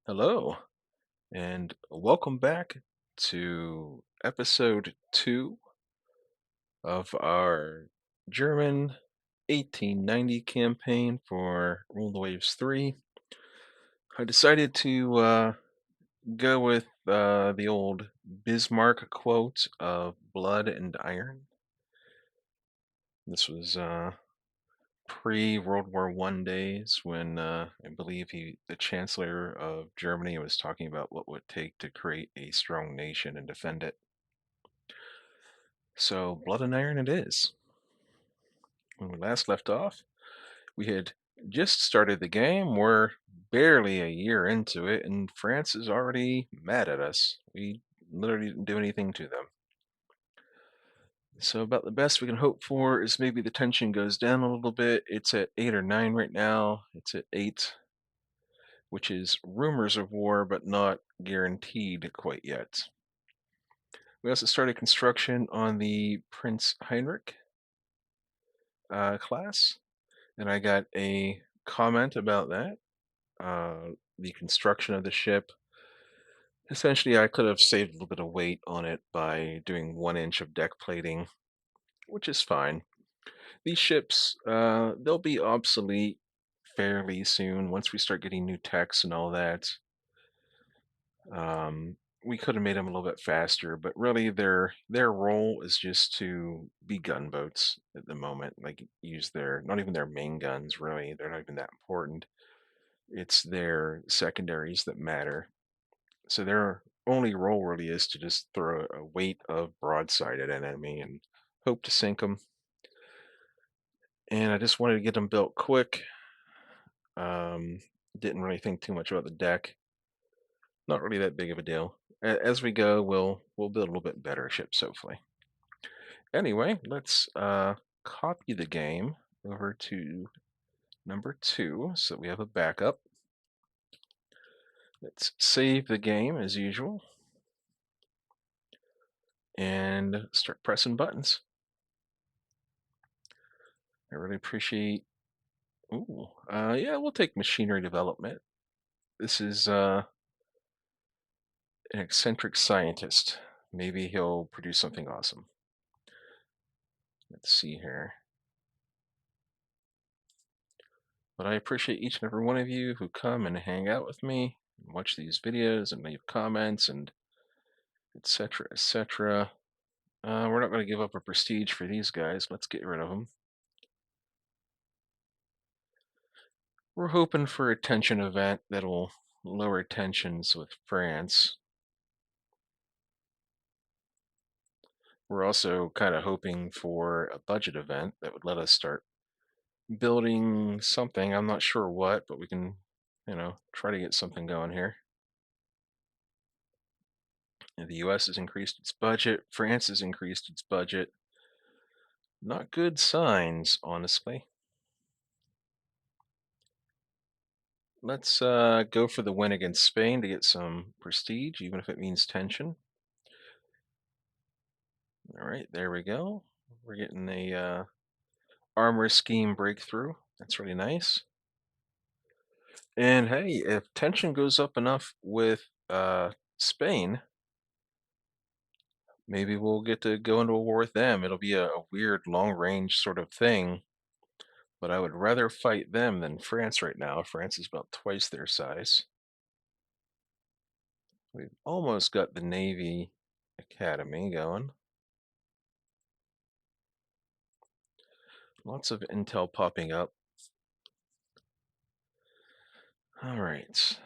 Hello, and welcome back to episode 2 of our German 1890 campaign for Rule the Waves 3. I decided to go with the old Bismarck quote of blood and iron. This was pre-World War One days when I believe the Chancellor of Germany, was talking about what would take to create a strong nation and defend it. So, blood and iron it is. When we last left off, we had just started the game. We're barely a year into it, and France is already mad at us. We literally didn't do anything to them. So, about the best we can hope for is maybe the tension goes down a little bit. It's at 8 or 9 right now. It's at 8, which is rumors of war, but not guaranteed quite yet. We also started construction on the Prince Heinrich class, and I got a comment about that. The construction of the ship. Essentially, I could have saved a little bit of weight on it by doing 1 inch of deck plating, which is fine. These ships, they'll be obsolete fairly soon once we start getting new techs and all that. Um, we could have made them a little bit faster, but really their role is just to be gunboats at the moment. Like use their not even their main guns really. They're not even that important. It's their secondaries that matter. So their only role really is to just throw a weight of broadside at an enemy and hope to sink them. And I just wanted to get them built quick. Um, didn't really think too much about the deck. Not really that big of a deal. As we go, we'll build a little bit better ships, hopefully. Anyway, let's copy the game over to number 2 so that we have a backup. Let's save the game as usual and start pressing buttons. I really appreciate. Ooh, yeah, we'll take machinery development. This is an eccentric scientist. Maybe he'll produce something awesome. Let's see here. But I appreciate each and every one of you who come and hang out with me, and watch these videos, and leave comments, and etc. etc. We're not going to give up a prestige for these guys. Let's get rid of them. We're hoping for a tension event that'll lower tensions with France. We're also kind of hoping for a budget event that would let us start building something. I'm not sure what, but we can, try to get something going here. The US has increased its budget, France has increased its budget. Not good signs, honestly. Let's go for the win against Spain to get some prestige, even if it means tension. All right, there we go. We're getting a armor scheme breakthrough. That's really nice. And hey, if tension goes up enough with Spain, maybe we'll get to go into a war with them. It'll be a weird long range sort of thing, but I would rather fight them than France right now. France is about twice their size. We've almost got the Navy Academy going. Lots of intel popping up. All right.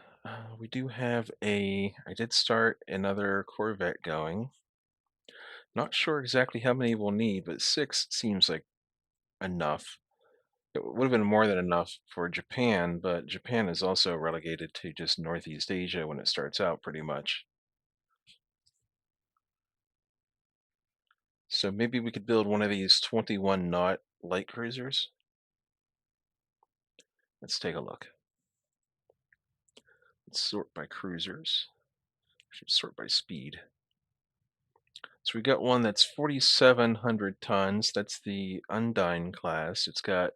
We do have I did start another Corvette going. Not sure exactly how many we'll need, but 6 seems like enough. It would have been more than enough for Japan, but Japan is also relegated to just Northeast Asia when it starts out, pretty much. So maybe we could build one of these 21 knot light cruisers. Let's take a look. Let's sort by cruisers. Should sort by speed. So we got one that's 4,700 tons. That's the Undine class. It's got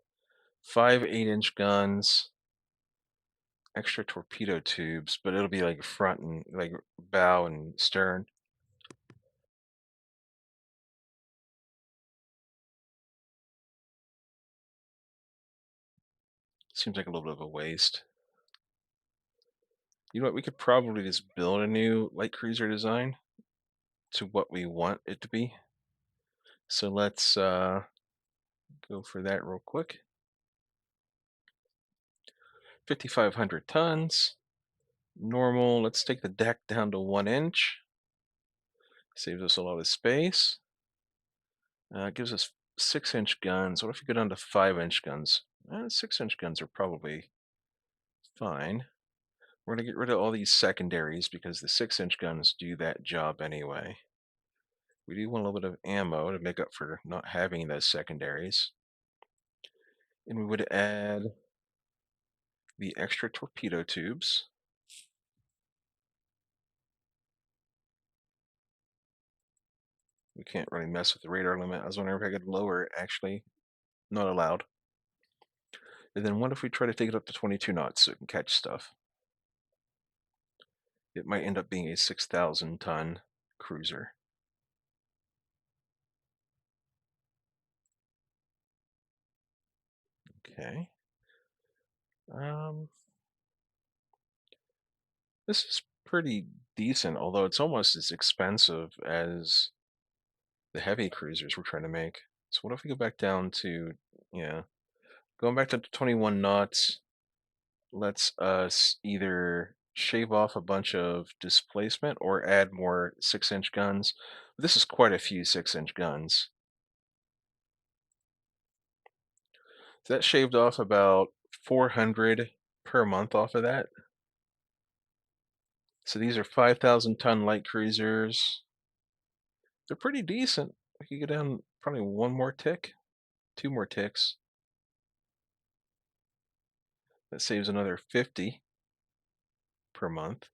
5 8-inch guns, extra torpedo tubes, but it'll be like front and like bow and stern. Seems like a little bit of a waste. You know what? We could probably just build a new light cruiser design to what we want it to be. So let's go for that real quick. 5,500 tons. Normal. Let's take the deck down to 1 inch. Saves us a lot of space. Gives us 6 inch guns. What if we go down to 5 inch guns? 6 inch guns are probably fine. We're going to get rid of all these secondaries because the 6 inch guns do that job anyway. We do want a little bit of ammo to make up for not having those secondaries. And we would add the extra torpedo tubes. We can't really mess with the radar limit. I was wondering if I could lower it, actually. Not allowed. And then what if we try to take it up to 22 knots so it can catch stuff? It might end up being a 6,000 ton cruiser. Okay. Um, this is pretty decent, although it's almost as expensive as the heavy cruisers we're trying to make. So what if we go back down to, yeah, going back to 21 knots, lets us either shave off a bunch of displacement or add more 6 inch guns. This is quite a few 6 inch guns. So that shaved off about 400 per month off of that. So these are 5,000 ton light cruisers. They're pretty decent. I could go down probably one more tick, two more ticks. That saves another 50 per month.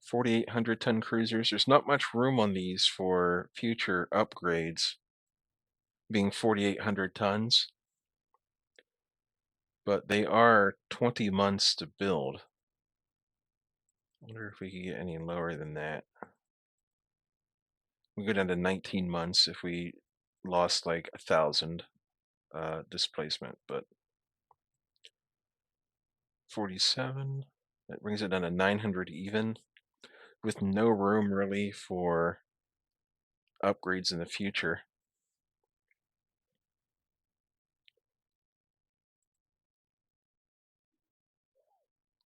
4,800 ton cruisers. There's not much room on these for future upgrades, being 4,800 tons, but they are 20 months to build. I wonder if we could get any lower than that. We go down to 19 months if we lost like 1,000 displacement, but 47, that brings it down to 900 even, with no room really for upgrades in the future.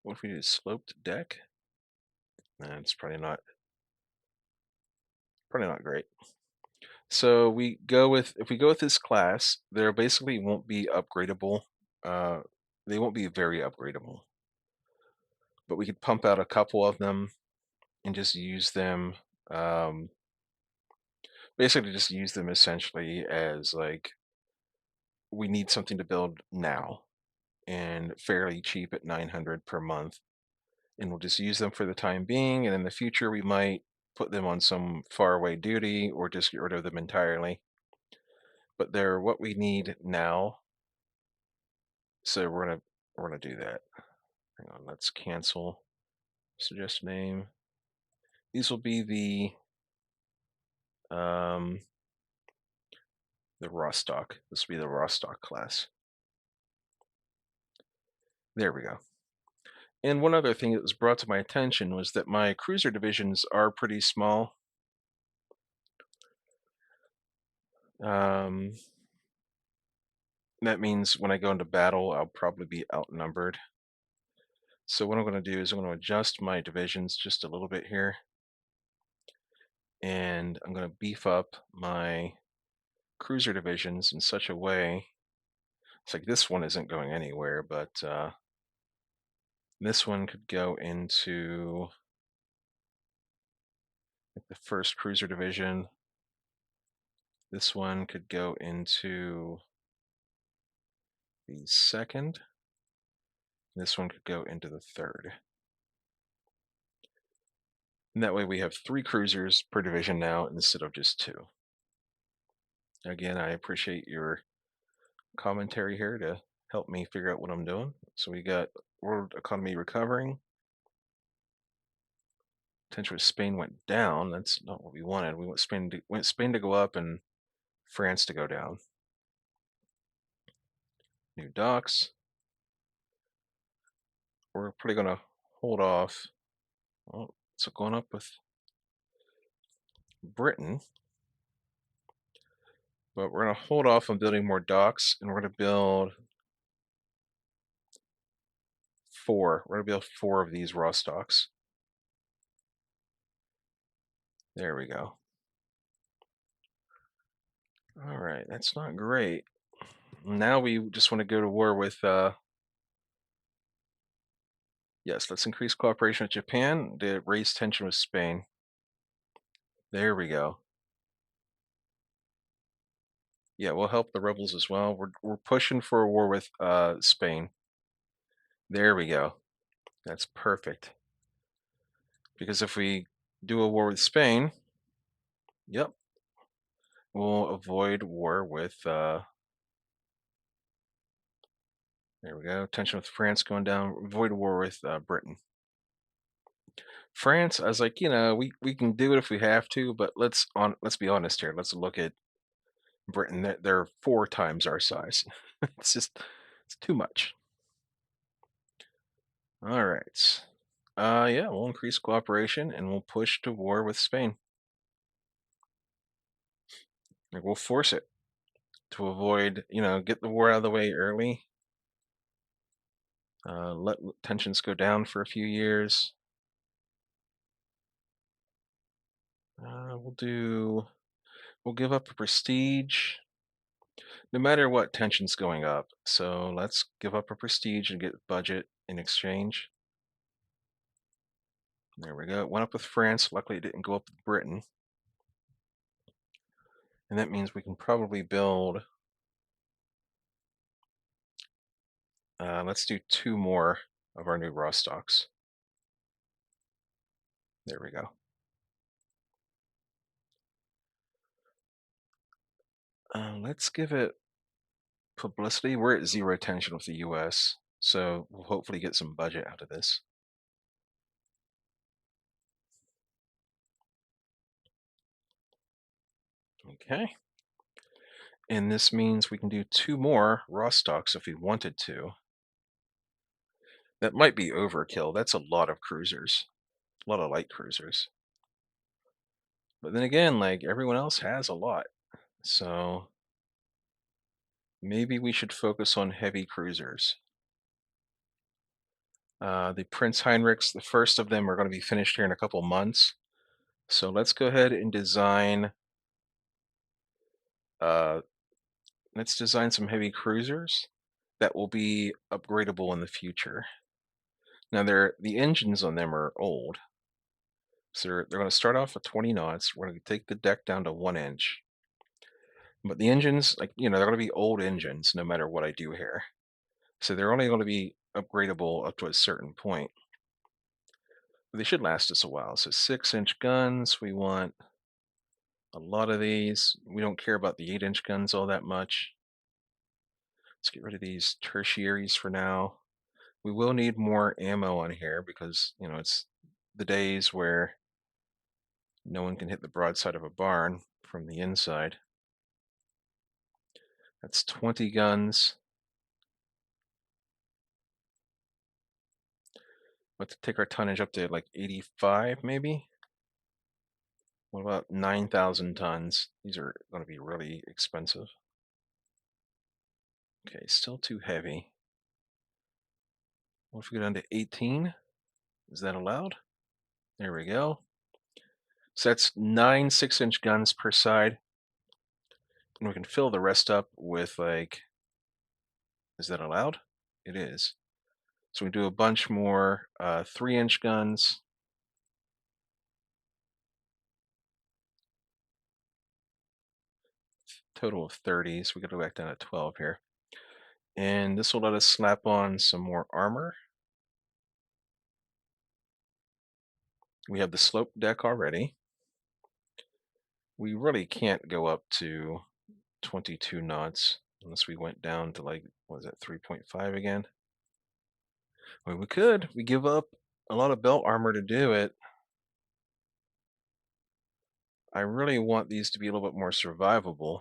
What if we do a sloped deck? It's probably not great. So we go with if we go with this class, there basically won't be upgradable. Uh, they won't be very upgradable, but we could pump out a couple of them and just use them. Um, Basically, just use them essentially as like we need something to build now and fairly cheap at 900 per month, and we'll just use them for the time being. And in the future, we might put them on some faraway duty or just get rid of them entirely. But they're what we need now, so we're gonna do that. Hang on, let's cancel. Suggest name. These will be the Rostock. This will be the Rostock class. There we go. And one other thing that was brought to my attention was that my cruiser divisions are pretty small. Um, that means when I go into battle, I'll probably be outnumbered. So what I'm going to do is I'm going to adjust my divisions just a little bit here, and I'm going to beef up my cruiser divisions in such a way. It's like this one isn't going anywhere, but this one could go into like the first cruiser division. This one could go into the second. This one could go into the third. And that way we have 3 cruisers per division now instead of just 2. Again, I appreciate your commentary here to help me figure out what I'm doing. So we got world economy recovering. Tension with Spain went down. That's not what we wanted. We want Spain to go up and France to go down. New docks. We're probably going to hold off. Oh, so going up with Britain, but we're going to hold off on building more docks, and we're going to build four. We're going to build four of these Rostocks. There we go. All right, that's not great. Now we just want to go to war with, yes, let's increase cooperation with Japan to raise tension with Spain. There we go. Yeah, we'll help the rebels as well. We're pushing for a war with Spain. There we go. That's perfect. Because if we do a war with Spain, yep, we'll avoid war with there we go. Tension with France going down. Avoid war with Britain. France, I was like, we can do it if we have to, but let's be honest here. Let's look at Britain. They're four times our size. It's too much. All right. Yeah, we'll increase cooperation and we'll push to war with Spain. Like we'll force it to avoid, get the war out of the way early. Let tensions go down for a few years. We'll give up a prestige, no matter what tension's going up. So let's give up a prestige and get budget in exchange. There we go. It went up with France. Luckily, it didn't go up with Britain. And that means we can probably build, let's do two more of our new Rostocks. There we go. Let's give it publicity. We're at zero tension with the US, so we'll hopefully get some budget out of this. Okay. And this means we can do two more Rostocks if we wanted to. That might be overkill. That's a lot of cruisers, a lot of light cruisers. But then again, like everyone else has a lot. So maybe we should focus on heavy cruisers. The Prince Heinrichs, the first of them are going to be finished here in a couple months. So let's go ahead and uh, let's design some heavy cruisers that will be upgradable in the future. Now the engines on them are old. So they're going to start off at 20 knots. We're going to take the deck down to 1 inch. But the engines, like, they're going to be old engines no matter what I do here. So they're only going to be upgradable up to a certain point. But they should last us a while. So 6-inch guns, we want a lot of these. We don't care about the 8-inch guns all that much. Let's get rid of these tertiaries for now. We will need more ammo on here because, it's the days where no one can hit the broadside of a barn from the inside. That's 20 guns. Let's take our tonnage up to like 85 maybe. What about 9,000 tons? These are going to be really expensive. Okay, still too heavy. What if we go down to 18? Is that allowed? There we go. So that's 9 6-inch guns per side. And we can fill the rest up with like, is that allowed? It is. So we do a bunch more 3-inch guns. Total of 30, so we got to go back down to 12 here. And this will let us slap on some more armor. We have the slope deck already. We really can't go up to 22 knots unless we went down to like, what is that, 3.5 again? Well, we could. We give up a lot of belt armor to do it. I really want these to be a little bit more survivable.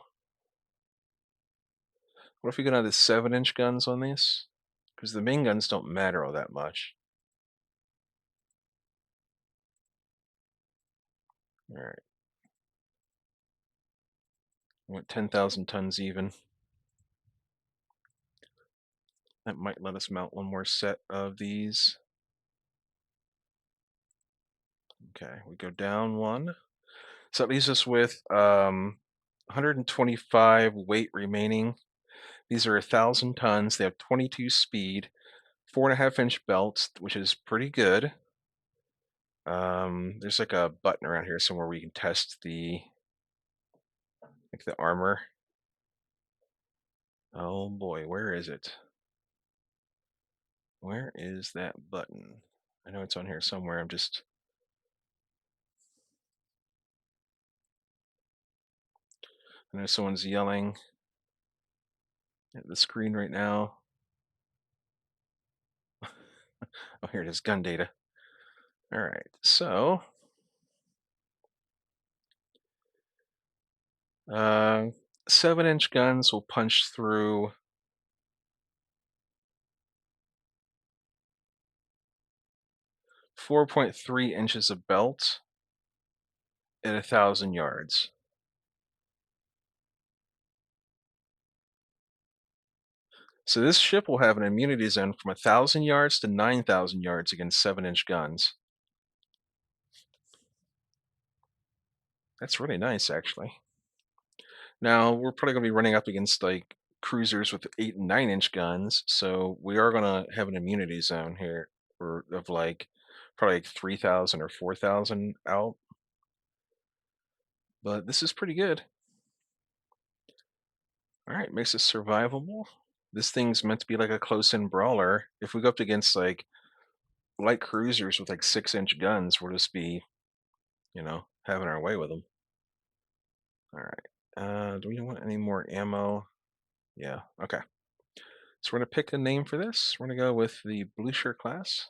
What if we go down to 7-inch guns on these? Because the main guns don't matter all that much. All right. Went 10,000 tons even. That might let us mount one more set of these. Okay, we go down one. So that leaves us with 125 weight remaining. These are 1,000 tons. They have 22 speed, 4.5-inch belts, which is pretty good. There's like a button around here somewhere where you can test the armor. Oh boy, where is it? Where is that button? I know it's on here somewhere. I know someone's yelling at the screen right now. Oh, here it is, gun data. All right, so 7-inch guns will punch through 4.3 inches of belt at 1,000 yards. So this ship will have an immunity zone from 1,000 yards to 9,000 yards against 7-inch guns. That's really nice, actually. Now, we're probably going to be running up against like cruisers with 8 and 9-inch guns, so we are going to have an immunity zone here of like probably like 3,000 or 4,000 out. But this is pretty good. All right, makes it survivable. This thing's meant to be like a close-in brawler. If we go up against like light cruisers with like 6-inch guns, we'll just be, having our way with them. All right. Do we want any more ammo? Yeah. Okay. So we're gonna pick a name for this. We're gonna go with the blue shirt class.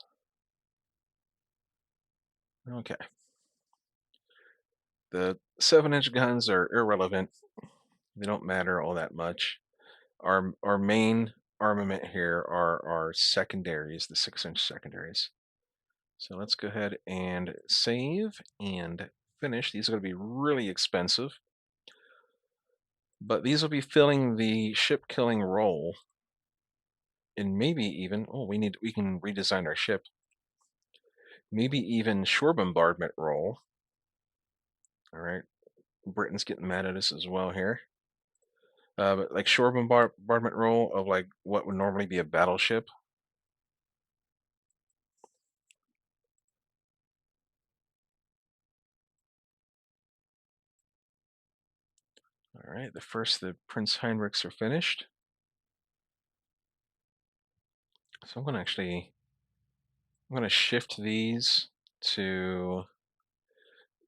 Okay. The 7-inch guns are irrelevant. They don't matter all that much. Our main armament here are our secondaries, the 6-inch secondaries. So let's go ahead and save and finish. These are going to be really expensive, but these will be filling the ship killing role, and maybe even we can redesign our ship. Maybe even shore bombardment role. All right, Britain's getting mad at us as well here. But like shore bombardment role of like what would normally be a battleship. All right, the Prince Heinrichs are finished. So I'm gonna shift these to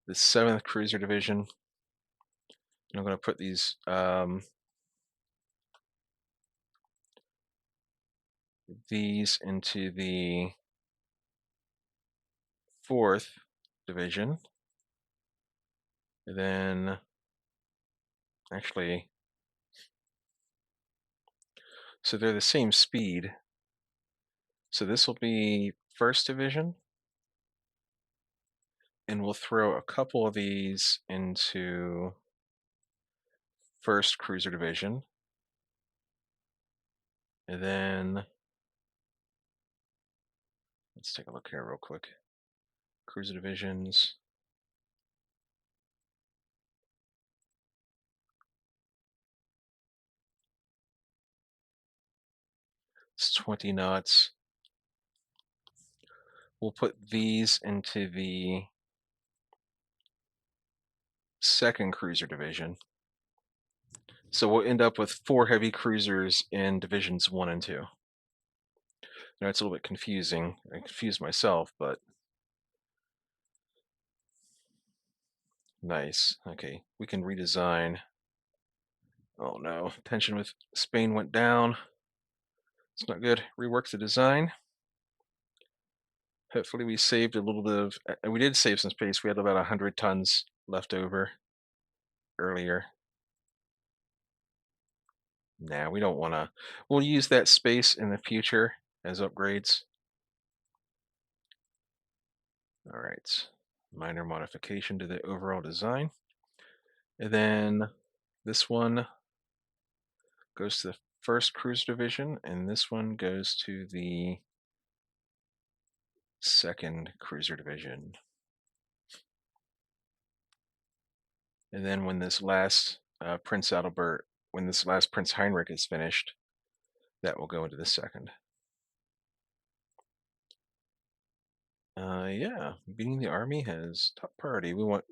the 7th Cruiser Division. And I'm gonna put these into the 4th Division. And then actually, so they're the same speed. So this will be 1st Division, and we'll throw a couple of these into 1st Cruiser Division. And then let's take a look here real quick. Cruiser divisions. It's 20 knots. We'll put these into the 2nd Cruiser Division. So we'll end up with 4 heavy cruisers in divisions 1 and 2. Now it's a little bit confusing. I confused myself, but nice. Okay, we can redesign. Oh no, tension with Spain went down. It's not good. Rework the design. Hopefully, we saved a little bit of. We did save some space. We had about 100 tons left over earlier. Nah, we don't want to. We'll use that space in the future as upgrades. All right. Minor modification to the overall design. And then this one goes to the first cruise division, and this one goes to the second cruiser division. And then when this last Prince Adalbert, when this last Prince Heinrich is finished, that will go into the second. Yeah, beating the army has top priority. We'll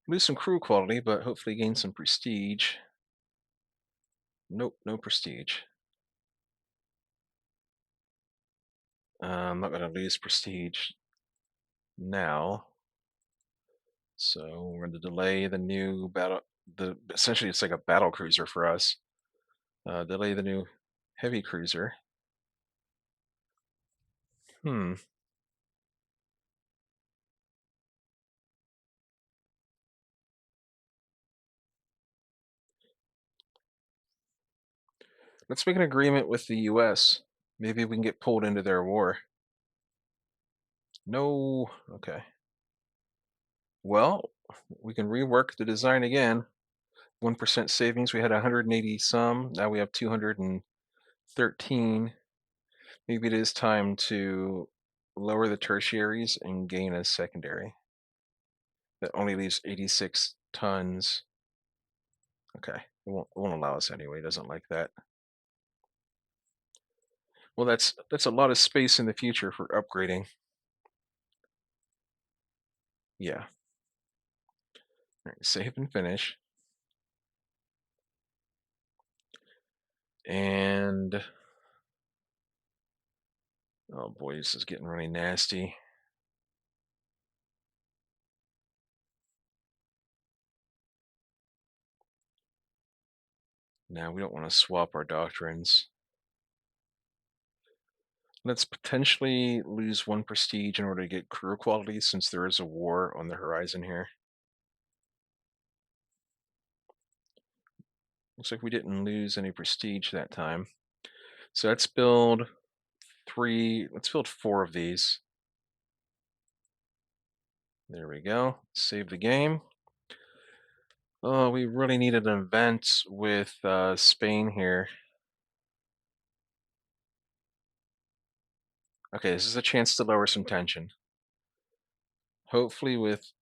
lose some crew quality, but hopefully gain some prestige. Nope, no prestige. I'm not going to lose prestige now. So we're going to delay the new battle. Essentially, it's like a battle cruiser for us. Delay the new heavy cruiser. Hmm. Let's make an agreement with the U.S. Maybe we can get pulled into their war. No. Okay. Well, we can rework the design again. 1% savings. We had 180 some. Now we have 213. Maybe it is time to lower the tertiaries and gain a secondary. That only leaves 86 tons. Okay. It won't allow us anyway. It doesn't like that. Well, that's a lot of space in the future for upgrading. Yeah. All right, save and finish. And oh boy, this is getting really nasty. Now we don't want to swap our doctrines. Let's potentially lose one prestige in order to get crew quality since there is a war on the horizon here. Looks like we didn't lose any prestige that time. So let's build four of these. There we go. Save the game. Oh, we really need an event with Spain here. Okay, this is a chance to lower some tension. Hopefully with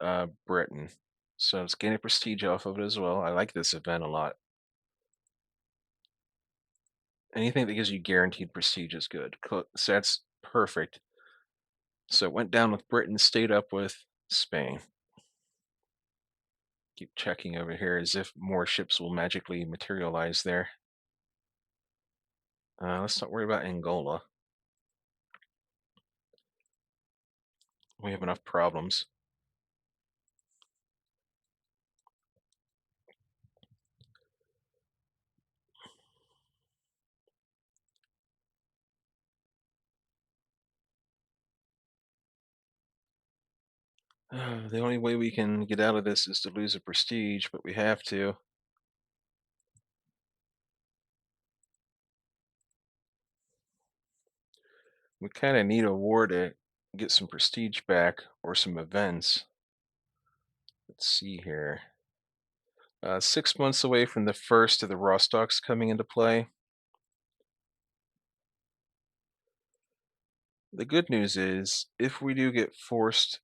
Britain. So let's gain a prestige off of it as well. I like this event a lot. Anything that gives you guaranteed prestige is good. So that's perfect. So it went down with Britain, stayed up with Spain. Keep checking over here as if more ships will magically materialize there. Let's not worry about Angola. We have enough problems. The only way we can get out of this is to lose a prestige, but we have to. We kind of need a war to get some prestige back or some events. Let's see here. 6 months away from the first of the Rostocks coming into play. The good news is, if we do get forced,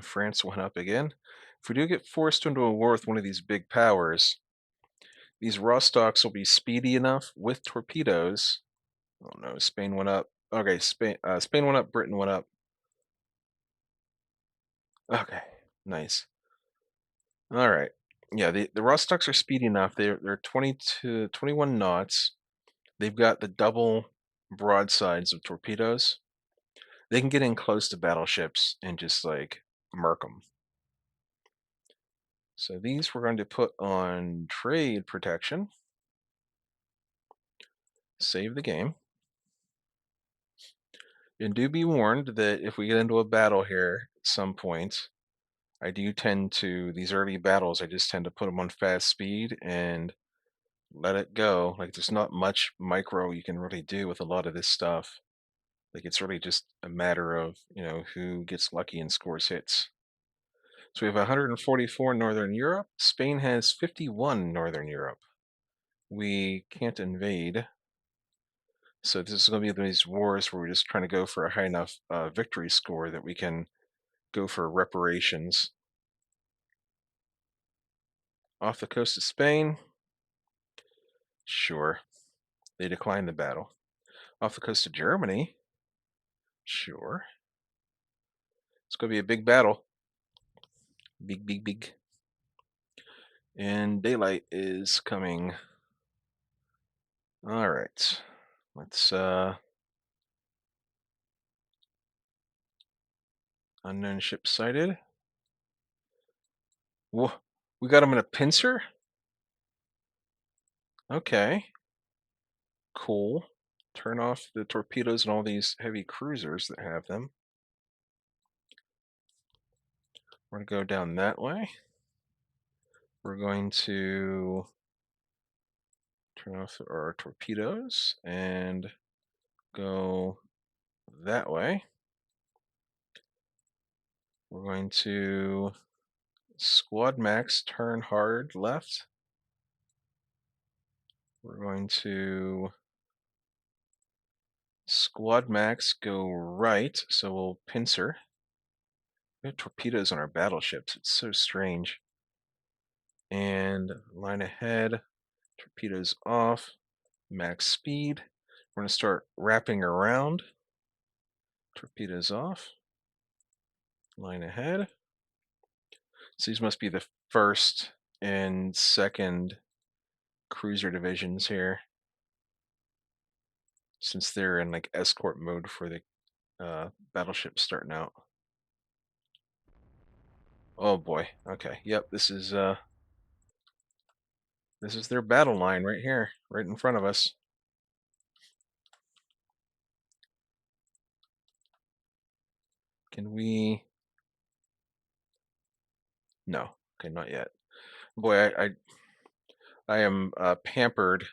France went up again. If we do get forced into a war with one of these big powers, these Rostocks will be speedy enough with torpedoes. Oh no, Spain went up. Okay, Spain went up, Britain went up. Okay, nice. All right. Yeah, the Rostocks are speedy enough. They're 20 to 21 knots. They've got the double broadsides of torpedoes. They can get in close to battleships and just like murk them. So these we're going to put on trade protection. Save the game. And do be warned that if we get into a battle here at some point, I do tend to, these early battles, I just tend to put them on fast speed and let it go. Like there's not much micro you can really do with a lot of this stuff. Like it's really just a matter of, who gets lucky and scores hits. So we have 144 Northern Europe. Spain has 51 Northern Europe. We can't invade. So this is going to be these wars where we're just trying to go for a high enough victory score that we can go for reparations. Off the coast of Spain? Sure. They declined the battle. Off the coast of Germany? Sure. It's going to be a big battle. Big, big, big. And daylight is coming. All right. Let's unknown ship sighted. Whoa, we got them in a pincer? Okay. Cool. Turn off the torpedoes and all these heavy cruisers that have them. We're going to go down that way. We're going to turn off our torpedoes and go that way. We're going to squad max turn hard left. We're going to squad max go right, so we'll pincer. We have torpedoes on our battleships. It's so strange. And line ahead, torpedoes off, max speed. We're going to start wrapping around. Torpedoes off, line ahead. So these must be the first and second cruiser divisions here, since they're in like escort mode for the battleships starting out. Oh boy. Okay. Yep. This is their battle line right here, right in front of us. Can we? No. Okay, not yet. Boy, I am pampered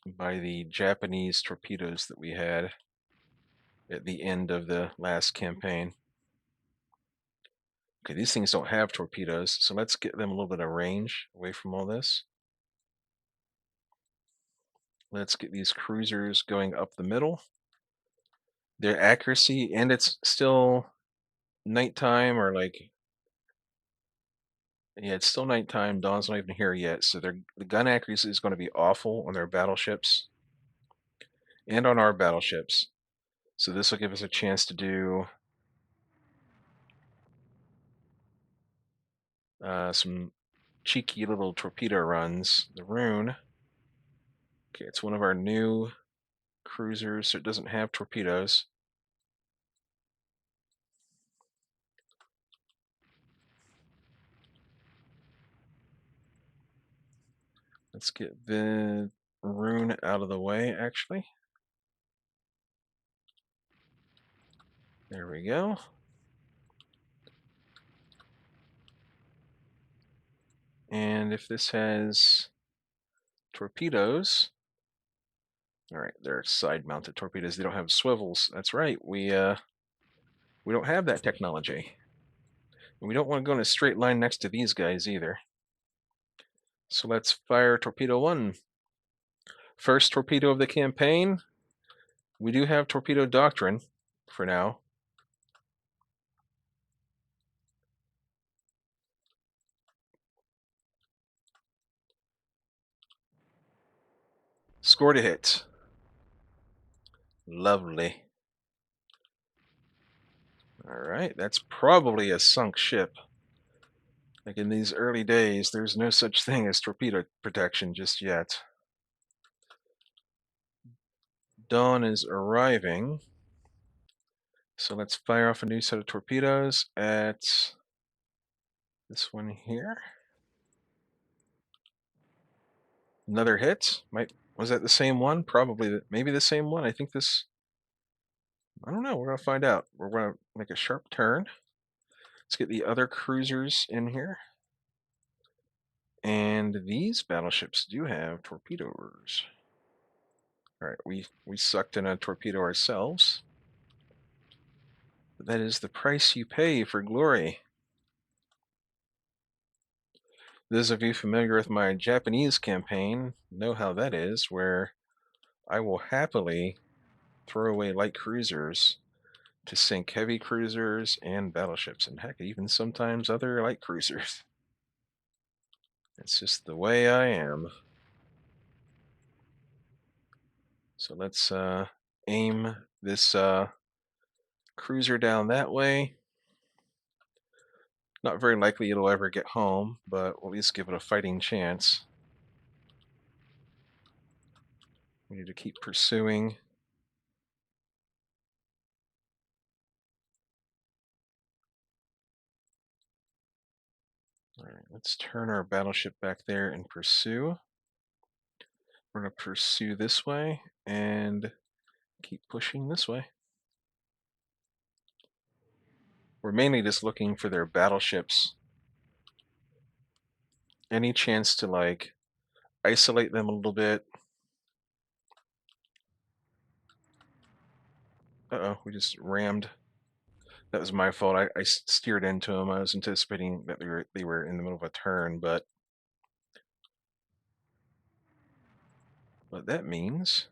by the Japanese torpedoes that we had at the end of the last campaign. Okay, these things don't have torpedoes, so let's get them a little bit of range away from all this. Let's get these cruisers going up the middle. Their accuracy, and it's still nighttime, or like, yeah, it's still nighttime. Dawn's not even here yet, so the gun accuracy is going to be awful on their battleships and on our battleships. So this will give us a chance to do some cheeky little torpedo runs. The Rune. Okay, it's one of our new cruisers, so it doesn't have torpedoes. Let's get the Rune out of the way, actually. There we go. And if this has torpedoes, all right, they're side-mounted torpedoes. They don't have swivels. That's right. We don't have that technology. And we don't want to go in a straight line next to these guys either. So let's fire torpedo one. First torpedo of the campaign. We do have torpedo doctrine for now. Scored a hit. Lovely. All right, that's probably a sunk ship. Like in these early days, there's no such thing as torpedo protection just yet. Dawn is arriving. So let's fire off a new set of torpedoes at this one here. Another hit. Was that the same one? Probably, maybe the same one. I think this I don't know. We're gonna find out. We're gonna make a sharp turn. Let's get the other cruisers in here. And these battleships do have torpedoes. All right, we sucked in a torpedo ourselves. But that is the price you pay for glory. Those of you familiar with my Japanese campaign know how that is, where I will happily throw away light cruisers to sink heavy cruisers and battleships, and heck, even sometimes other light cruisers. It's just the way I am. So let's aim this cruiser down that way. Not very likely it'll ever get home, but we'll at least give it a fighting chance. We need to keep pursuing. All right, let's turn our battleship back there and pursue. We're going to pursue this way and keep pushing this way. We're mainly just looking for their battleships. Any chance to like isolate them a little bit. Uh-oh, we just rammed. That was my fault. I steered into them. I was anticipating that they were in the middle of a turn, but what that means,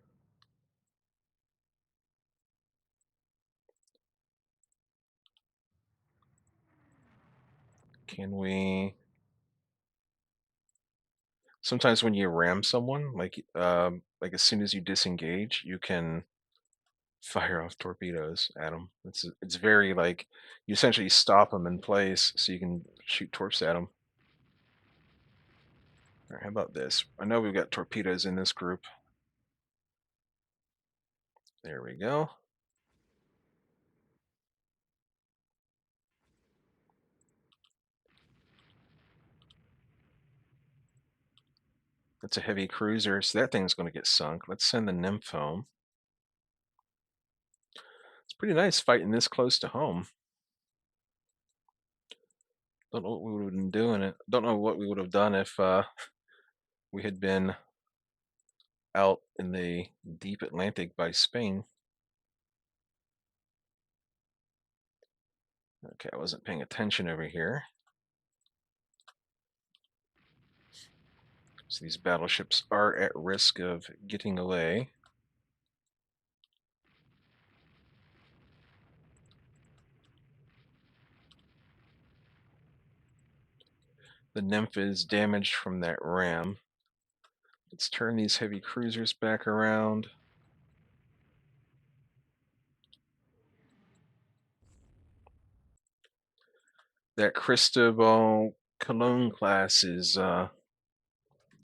can we? Sometimes when you ram someone, like as soon as you disengage, you can fire off torpedoes at them. It's very like you essentially stop them in place so you can shoot torps at them. All right, how about this? I know we've got torpedoes in this group. There we go. That's a heavy cruiser, so that thing's going to get sunk. Let's send the nymph home. It's pretty nice fighting this close to home. Don't know what we would have been doing. It. Don't know what we would have done if we had been out in the deep Atlantic by Spain. Okay, I wasn't paying attention over here. So these battleships are at risk of getting away. The nymph is damaged from that ram. Let's turn these heavy cruisers back around. That Cristobal Colon class is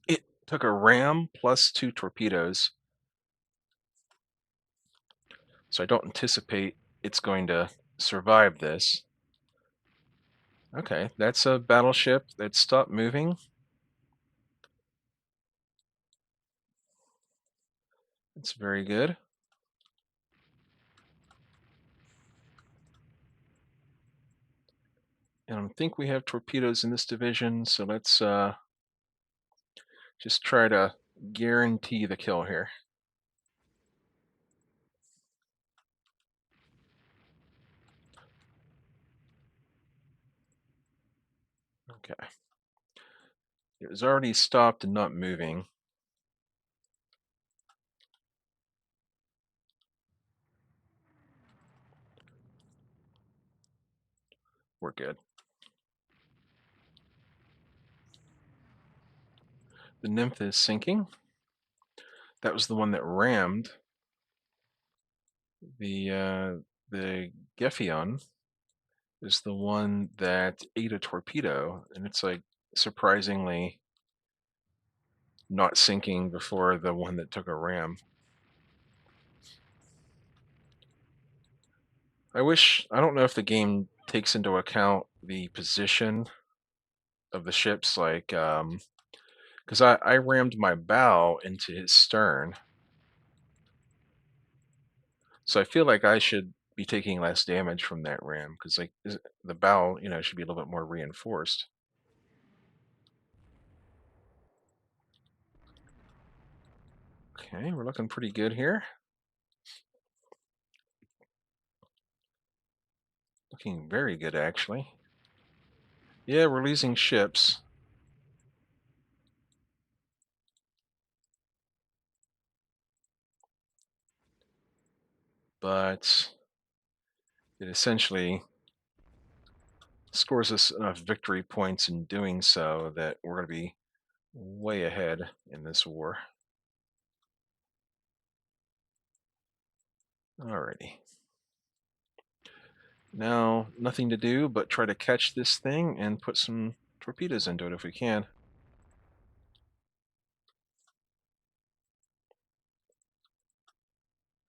it took a ram plus 2 torpedoes. So I don't anticipate it's going to survive this. Okay, that's a battleship that stopped moving. It's very good. And I think we have torpedoes in this division, so let's just try to guarantee the kill here. Okay. It was already stopped and not moving. We're good. The nymph is sinking. That was the one that rammed. The Gefion is the one that ate a torpedo, and it's like surprisingly not sinking before the one that took a ram. I don't know if the game takes into account the position of the ships, like, because I rammed my bow into his stern. So I feel like I should be taking less damage from that ram because like the bow, should be a little bit more reinforced. Okay, we're looking pretty good here. Looking very good, actually. Yeah, we're losing ships. But it essentially scores us enough victory points in doing so that we're going to be way ahead in this war. Alrighty. Now, nothing to do but try to catch this thing and put some torpedoes into it if we can.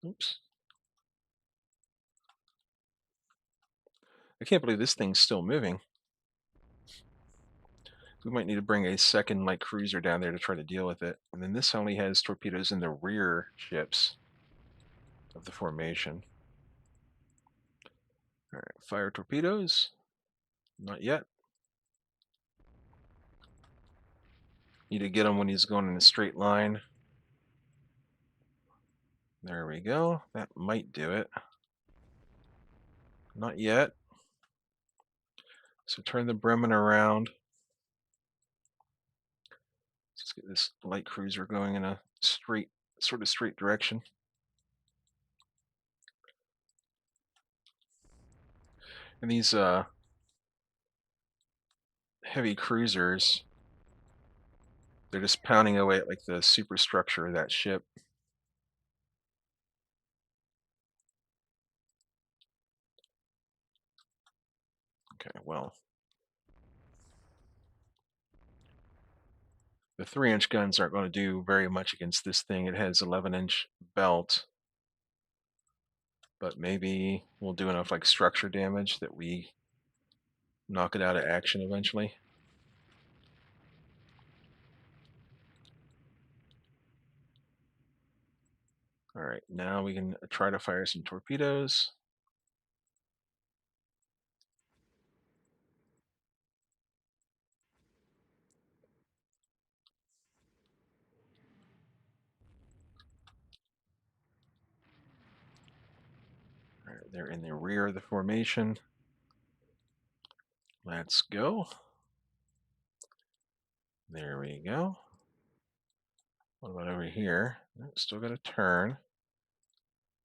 Oops. I can't believe this thing's still moving. We might need to bring a second light cruiser down there to try to deal with it. And then this only has torpedoes in the rear ships of the formation. Alright, fire torpedoes. Not yet. Need to get him when he's going in a straight line. There we go. That might do it. Not yet. So turn the Bremen around. Let's get this light cruiser going in a straight, sort of straight direction. And these heavy cruisers, they're just pounding away at like the superstructure of that ship. Okay, well, the 3-inch guns aren't going to do very much against this thing. It has 11-inch belt, but maybe we'll do enough like structure damage that we knock it out of action eventually. All right, now we can try to fire some torpedoes. All right, they're in the rear of the formation. Let's go. There we go. What about over here? Still got a turn.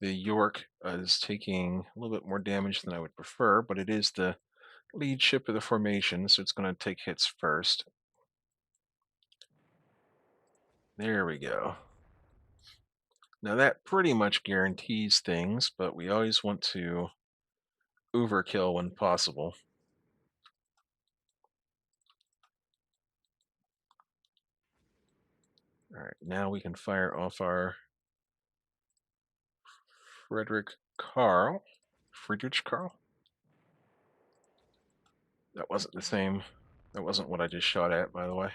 The York is taking a little bit more damage than I would prefer, but it is the lead ship of the formation, so it's going to take hits first. There we go. Now that pretty much guarantees things, but we always want to overkill when possible. All right, now we can fire off our Friedrich Karl. That wasn't the same. That wasn't what I just shot at, by the way.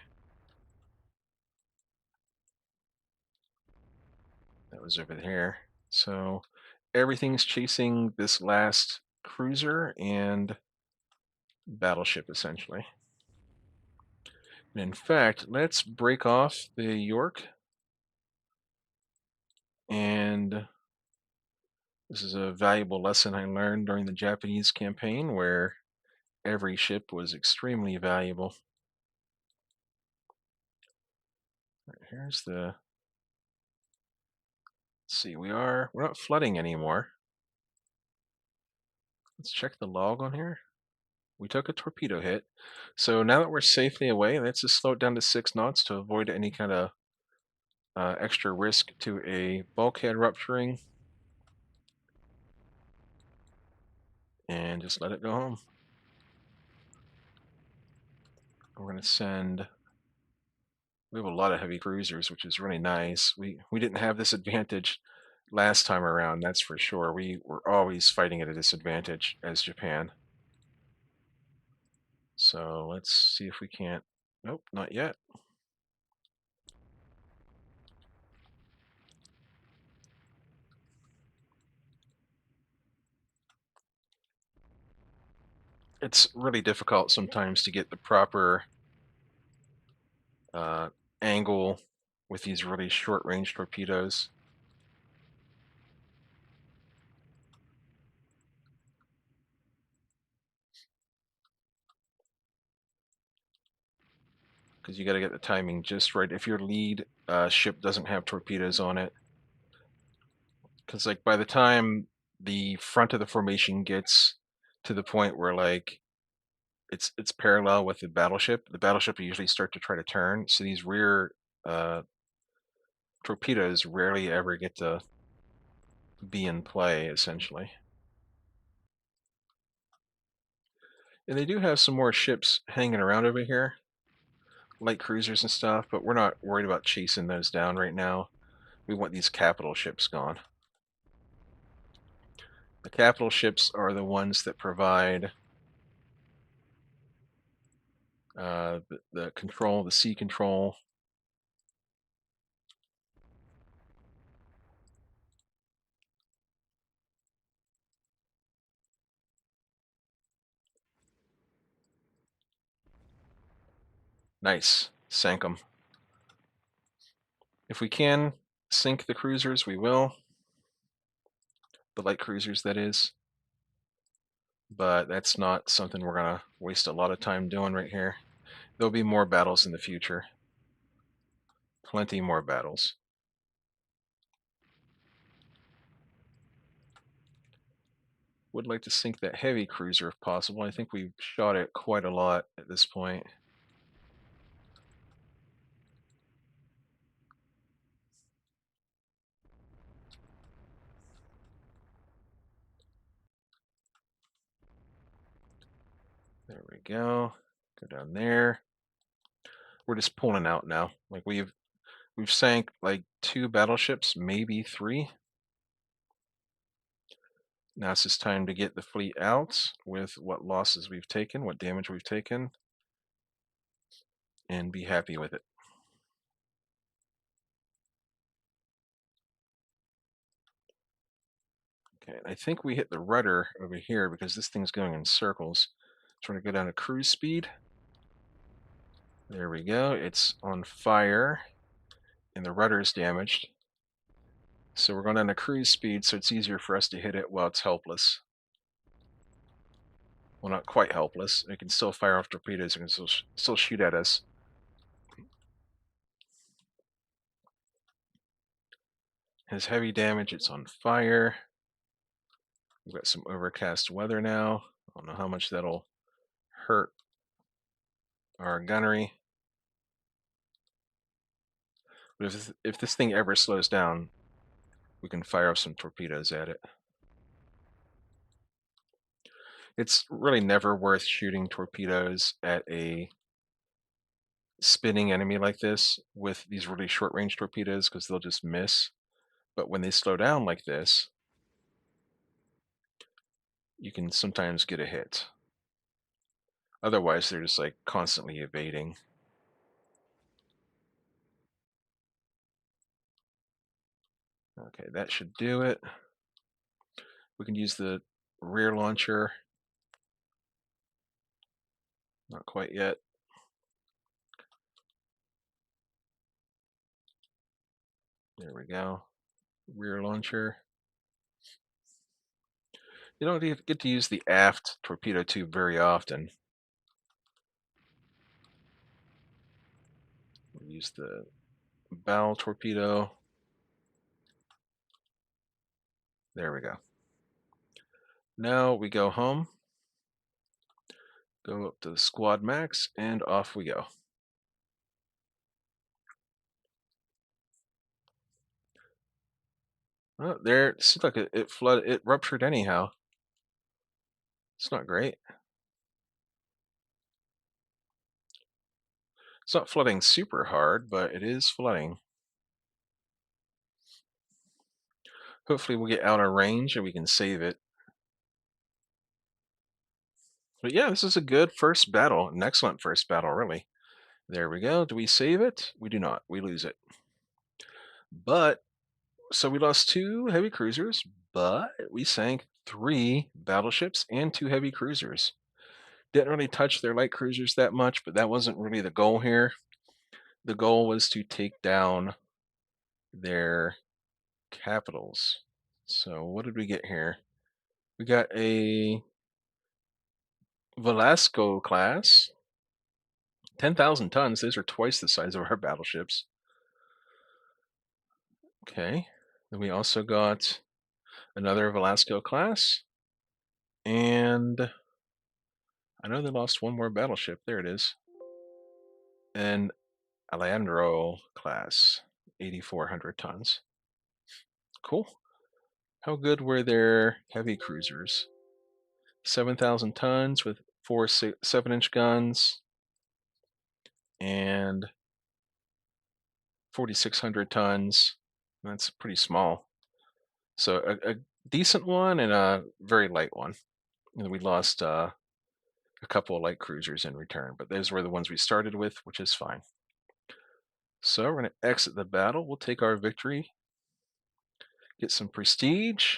That was over there. So everything's chasing this last cruiser and battleship, essentially. And in fact, let's break off the York. And this is a valuable lesson I learned during the Japanese campaign where every ship was extremely valuable. Right, here's the, let's see, we're not flooding anymore. Let's check the log on here. We took a torpedo hit. So now that we're safely away, let's just slow it down to 6 knots to avoid any kind of extra risk to a bulkhead rupturing. And just let it go home. We're going to send... We have a lot of heavy cruisers, which is really nice. We didn't have this advantage last time around, that's for sure. We were always fighting at a disadvantage as Japan. So let's see if we can't... Nope, not yet. It's really difficult sometimes to get the proper uh, angle with these really short range torpedoes. Because you got to get the timing just right. If your lead ship doesn't have torpedoes on it, because like by the time the front of the formation gets to the point where like it's parallel with the battleship will usually start to try to turn. So these rear uh, torpedoes rarely ever get to be in play, essentially. And they do have some more ships hanging around over here, light cruisers and stuff, but we're not worried about chasing those down right now. We want these capital ships gone. The capital ships are the ones that provide the control, the sea control. Nice, sank them. If we can sink the cruisers, we will. The light cruisers, that is. But that's not something we're going to waste a lot of time doing right here. There'll be more battles in the future. Plenty more battles. Would like to sink that heavy cruiser if possible. I think we've shot it quite a lot at this point. There we go. Go down there. We're just pulling out now. Like we've sank like 2 battleships, maybe 3. Now it's just time to get the fleet out with what losses we've taken, what damage we've taken, and be happy with it. Okay, I think we hit the rudder over here because this thing's going in circles. Trying to go down to cruise speed. There we go. It's on fire, and the rudder is damaged. So we're going down to cruise speed, so it's easier for us to hit it while it's helpless. Well, not quite helpless. It can still fire off torpedoes. It can still shoot at us. Has heavy damage. It's on fire. We've got some overcast weather now. I don't know how much that'll hurt our gunnery. But if this thing ever slows down, we can fire off some torpedoes at it. It's really never worth shooting torpedoes at a spinning enemy like this with these really short range torpedoes because they'll just miss. But when they slow down like this, you can sometimes get a hit. Otherwise, they're just like constantly evading. Okay, that should do it. We can use the rear launcher. Not quite yet. There we go. Rear launcher. You don't get to use the aft torpedo tube very often. We'll use the bow torpedo. There we go. Now we go home, go up to the squad max, and off we go. Oh, there, it seems like it ruptured anyhow. It's not great. It's not flooding super hard, but it is flooding. Hopefully we'll get out of range and we can save it. But yeah, this is a good first battle, an excellent first battle, really. There we go. Do we save it? We do not. We lose it. But, so we lost 2 heavy cruisers, but we sank 3 battleships and 2 heavy cruisers. Didn't really touch their light cruisers that much, but that wasn't really the goal here. The goal was to take down their capitals. So what did we get here? We got a Velasco class, 10,000 tons. Those are twice the size of our battleships. Okay. Then we also got another Velasco class. And I know they lost one more battleship. There it is. An Alejandro class, 8,400 tons. Cool. How good were their heavy cruisers? 7,000 tons with four 7-inch guns and 4,600 tons. That's pretty small. So a decent one and a very light one. And we lost a couple of light cruisers in return, but those were the ones we started with, which is fine. So we're going to exit the battle. We'll take our victory, get some prestige.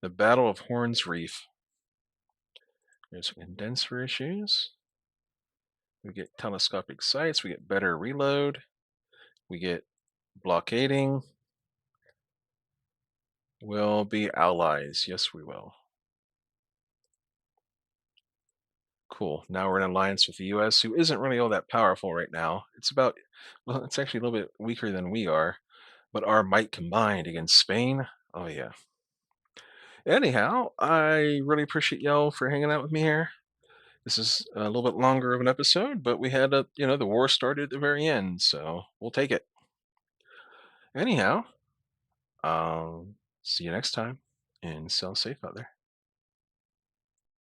The Battle of Horns Reef. There's some condenser issues. We get telescopic sights. We get better reload. We get blockading. We'll be allies. Yes, we will. Cool. Now we're in alliance with the US, who isn't really all that powerful right now. It's about, well, it's actually a little bit weaker than we are, but our might combined against Spain, oh yeah. Anyhow, I really appreciate y'all for hanging out with me here. This is a little bit longer of an episode, but we had the war started at the very end, so we'll take it. Anyhow, see you next time, and sail safe out there.